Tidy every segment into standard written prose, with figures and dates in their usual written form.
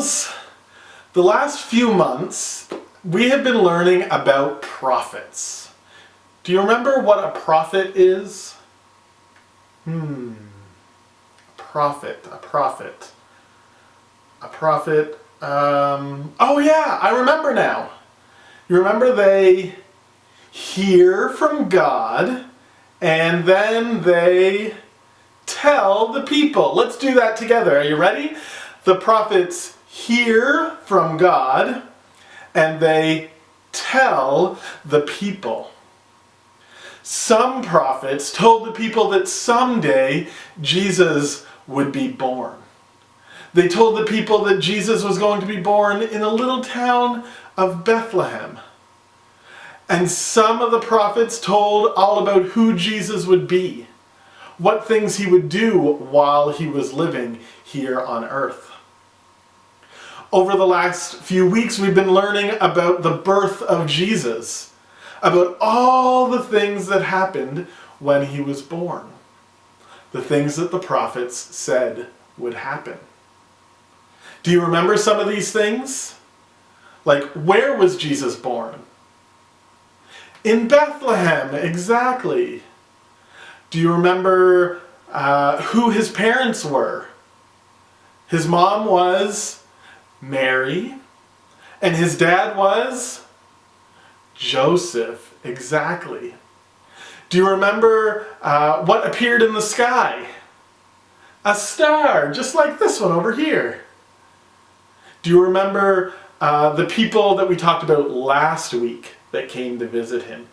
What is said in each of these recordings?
girls, the last few months we have been learning about prophets. Do you remember what a prophet is? A prophet. Oh yeah, I remember now. You remember they hear from God and then they tell the people. Let's do that together. Are you ready? The prophets hear from God and they tell the people. Some prophets told the people that someday Jesus would be born. They told the people that Jesus was going to be born in a little town of Bethlehem. And some of the prophets told all about who Jesus would be, what things he would do while he was living here on earth. Over the last few weeks, we've been learning about the birth of Jesus, about all the things that happened when he was born, the things that the prophets said would happen. Do you remember some of these things? Like, where was Jesus born? In Bethlehem, exactly. Do you remember who his parents were? His mom was Mary, and his dad was Joseph, exactly. Do you remember what appeared in the sky? A star, just like this one over here. Do you remember the people that we talked about last week that came to visit him?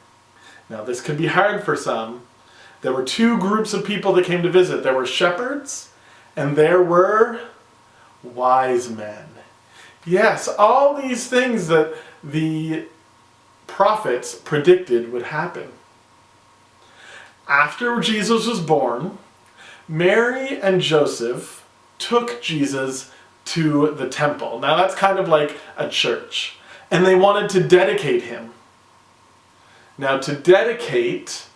Now this could be hard for some. There were two groups of people that came to visit. There were shepherds and there were wise men. Yes, all these things that the prophets predicted would happen. After Jesus was born, Mary and Joseph took Jesus to the temple. Now that's kind of like a church. And they wanted to dedicate him. Now to dedicate,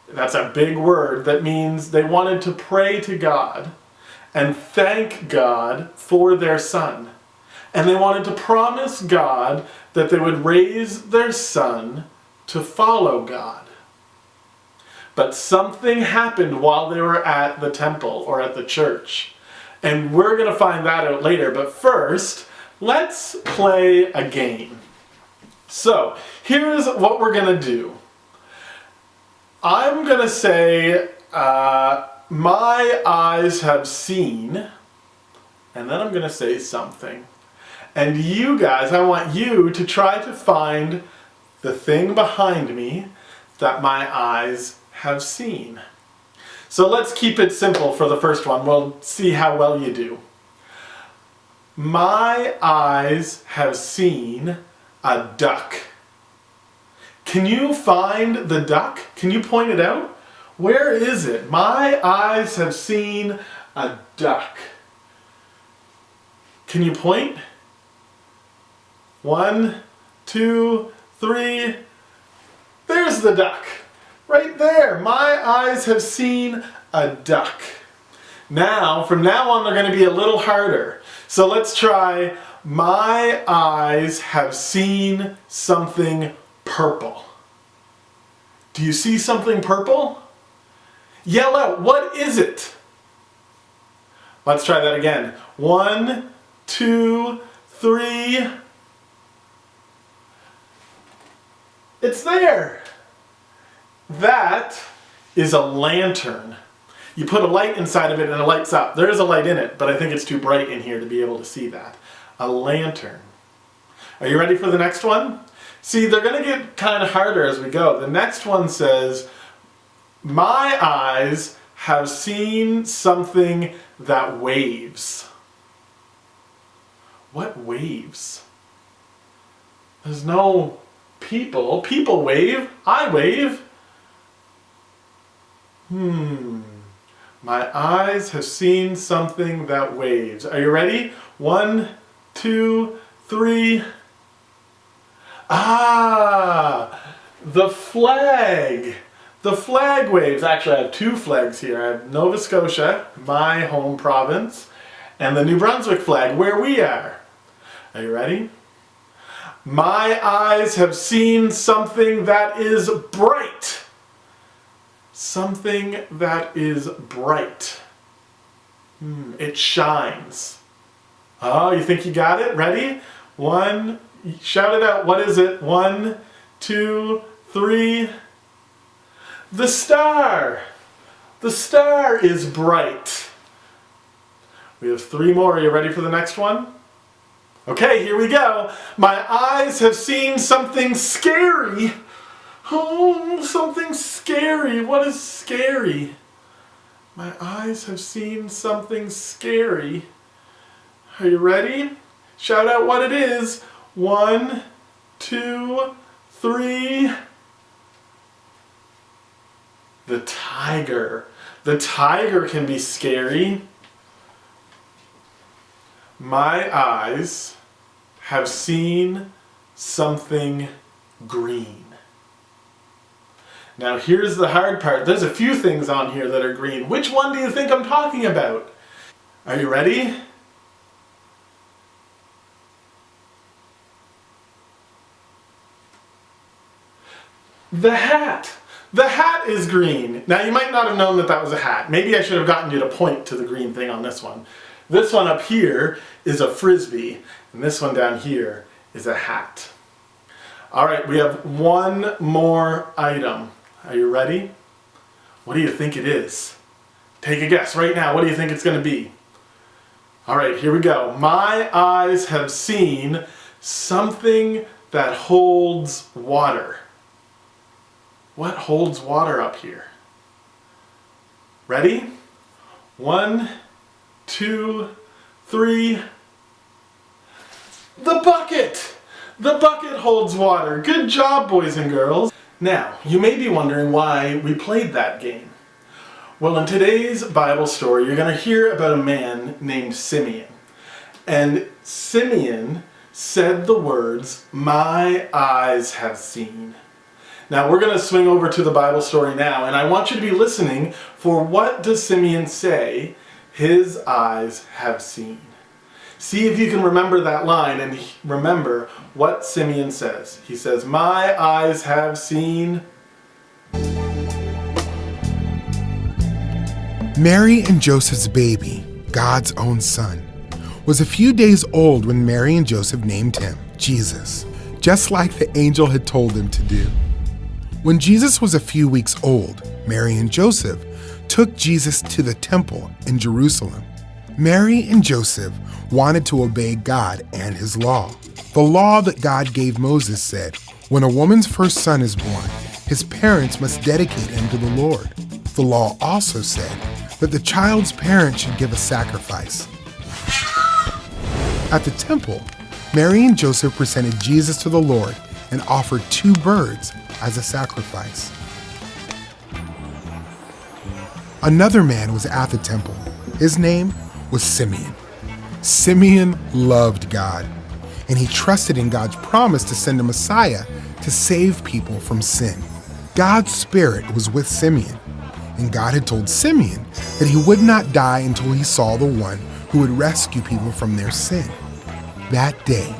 that's a big word, that means they wanted to pray to God and thank God for their son. And they wanted to promise God that they would raise their son to follow God. But something happened while they were at the temple or at the church. And we're going to find that out later. But first, let's play a game. So, here's what we're going to do. I'm going to say, my eyes have seen, and then I'm going to say something. And you guys, I want you to try to find the thing behind me that my eyes have seen. So let's keep it simple for the first one. We'll see how well you do. My eyes have seen a duck. Can you find the duck? Can you point it out? Where is it? My eyes have seen a duck. Can you point? 1, 2, 3. There's the duck. Right there. My eyes have seen a duck. Now, from now on, they're going to be a little harder. So let's try, my eyes have seen something purple. Do you see something purple? Yell out, what is it? Let's try that again. 1, 2, 3. It's there. That is a lantern. You put a light inside of it and it lights up. There is a light in it, but I think it's too bright in here to be able to see that. A lantern. Are you ready for the next one? See, they're going to get kind of harder as we go. The next one says, my eyes have seen something that waves. What waves? There's no people. People wave. I wave. My eyes have seen something that waves. Are you ready? 1, 2, 3. Ah, the flag. The flag waves. Actually, I have two flags here. I have Nova Scotia, my home province, and the New Brunswick flag, where we are. Are you ready? My eyes have seen something that is bright. Something that is bright. It shines. Oh, you think you got it? Ready? One, shout it out. What is it? 1, 2, 3. The star. The star is bright. We have 3 more. Are you ready for the next one? Okay, here we go. My eyes have seen something scary. Oh, something scary. What is scary? My eyes have seen something scary. Are you ready? Shout out what it is. 1, 2, 3. The tiger. The tiger can be scary. My eyes have seen something green. Now here's the hard part. There's a few things on here that are green. Which one do you think I'm talking about? Are you ready? The hat. The hat is green. Now you might not have known that that was a hat. Maybe I should have gotten you to point to the green thing on this one. This one up here is a frisbee, and this one down here is a hat. All right, we have one more item. Are you ready? What do you think it is? Take a guess right now. What do you think it's going to be? All right, here we go. My eyes have seen something that holds water. What holds water up here? Ready? 1, 2, 3. The bucket! The bucket holds water. Good job, boys and girls. Now, you may be wondering why we played that game. Well, in today's Bible story, you're going to hear about a man named Simeon. And Simeon said the words, "My eyes have seen." Now we're going to swing over to the Bible story now, and I want you to be listening for what does Simeon say his eyes have seen. See if you can remember that line and remember what Simeon says. He says, "My eyes have seen." Mary and Joseph's baby, God's own son, was a few days old when Mary and Joseph named him Jesus, just like the angel had told them to do. When Jesus was a few weeks old, Mary and Joseph took Jesus to the temple in Jerusalem. Mary and Joseph wanted to obey God and his law. The law that God gave Moses said, when a woman's first son is born, his parents must dedicate him to the Lord. The law also said that the child's parents should give a sacrifice. At the temple, Mary and Joseph presented Jesus to the Lord and offered 2 birds as a sacrifice. Another man was at the temple. His name was Simeon. Simeon loved God, and he trusted in God's promise to send a Messiah to save people from sin. God's Spirit was with Simeon, and God had told Simeon that he would not die until he saw the one who would rescue people from their sin. That day,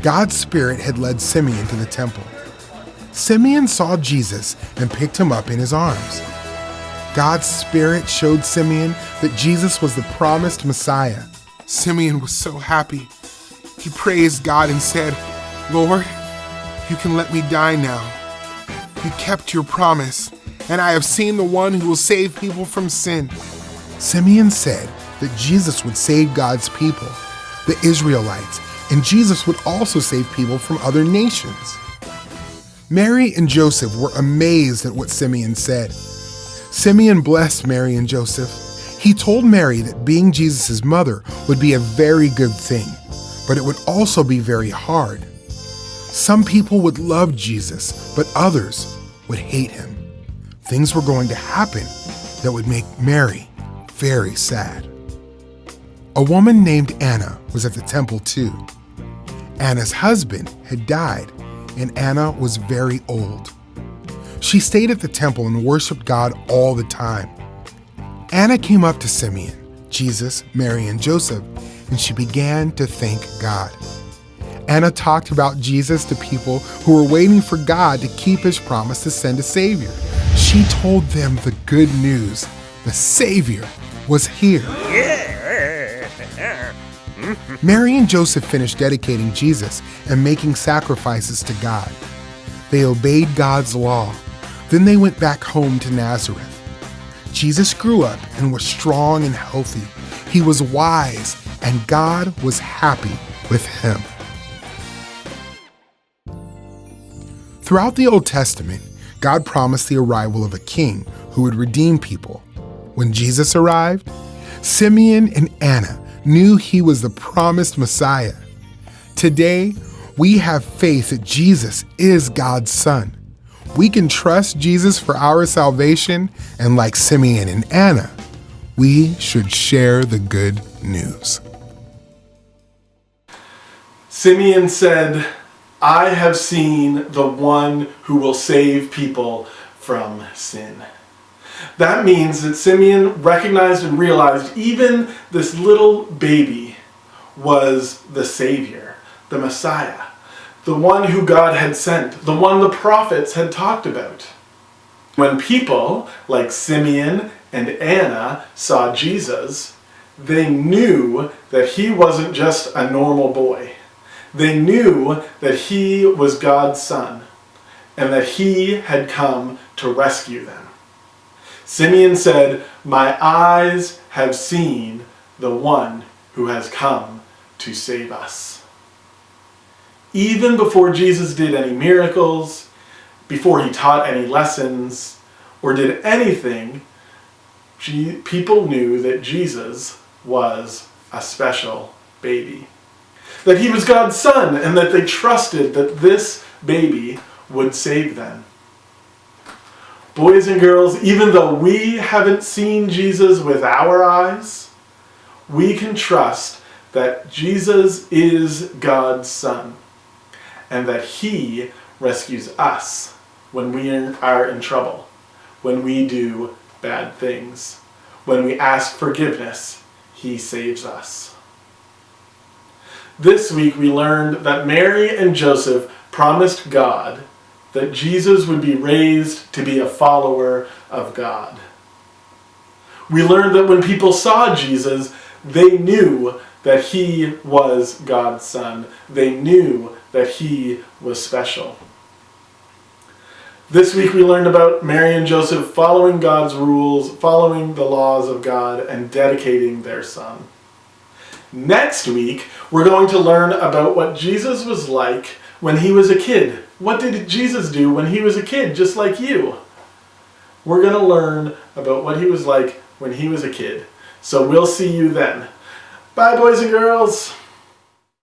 God's Spirit had led Simeon to the temple. Simeon saw Jesus and picked him up in his arms. God's Spirit showed Simeon that Jesus was the promised Messiah. Simeon was so happy. He praised God and said, "Lord, you can let me die now. You kept your promise, and I have seen the one who will save people from sin." Simeon said that Jesus would save God's people, the Israelites, and Jesus would also save people from other nations. Mary and Joseph were amazed at what Simeon said. Simeon blessed Mary and Joseph. He told Mary that being Jesus' mother would be a very good thing, but it would also be very hard. Some people would love Jesus, but others would hate him. Things were going to happen that would make Mary very sad. A woman named Anna was at the temple too. Anna's husband had died, and Anna was very old. She stayed at the temple and worshiped God all the time. Anna came up to Simeon, Jesus, Mary, and Joseph, and she began to thank God. Anna talked about Jesus to people who were waiting for God to keep his promise to send a Savior. She told them the good news. The Savior was here. Mary and Joseph finished dedicating Jesus and making sacrifices to God. They obeyed God's law. Then they went back home to Nazareth. Jesus grew up and was strong and healthy. He was wise, and God was happy with him. Throughout the Old Testament, God promised the arrival of a king who would redeem people. When Jesus arrived, Simeon and Anna knew he was the promised Messiah. Today, we have faith that Jesus is God's Son. We can trust Jesus for our salvation, and like Simeon and Anna, we should share the good news. Simeon said, "I have seen the one who will save people from sin." That means that Simeon recognized and realized even this little baby was the Savior, the Messiah, the one who God had sent, the one the prophets had talked about. When people like Simeon and Anna saw Jesus, they knew that he wasn't just a normal boy. They knew that he was God's son and that he had come to rescue them. Simeon said, "My eyes have seen the one who has come to save us." Even before Jesus did any miracles, before he taught any lessons, or did anything, people knew that Jesus was a special baby. That he was God's son, and that they trusted that this baby would save them. Boys and girls, even though we haven't seen Jesus with our eyes, we can trust that Jesus is God's Son, and that he rescues us when we are in trouble, when we do bad things. When we ask forgiveness, he saves us. This week we learned that Mary and Joseph promised God that Jesus would be raised to be a follower of God. We learned that when people saw Jesus, they knew that he was God's son. They knew that he was special. This week we learned about Mary and Joseph following God's rules, following the laws of God, and dedicating their son. Next week, we're going to learn about what Jesus was like when he was a kid. What did Jesus do when he was a kid, just like you? We're going to learn about what he was like when he was a kid. So we'll see you then. Bye, boys and girls.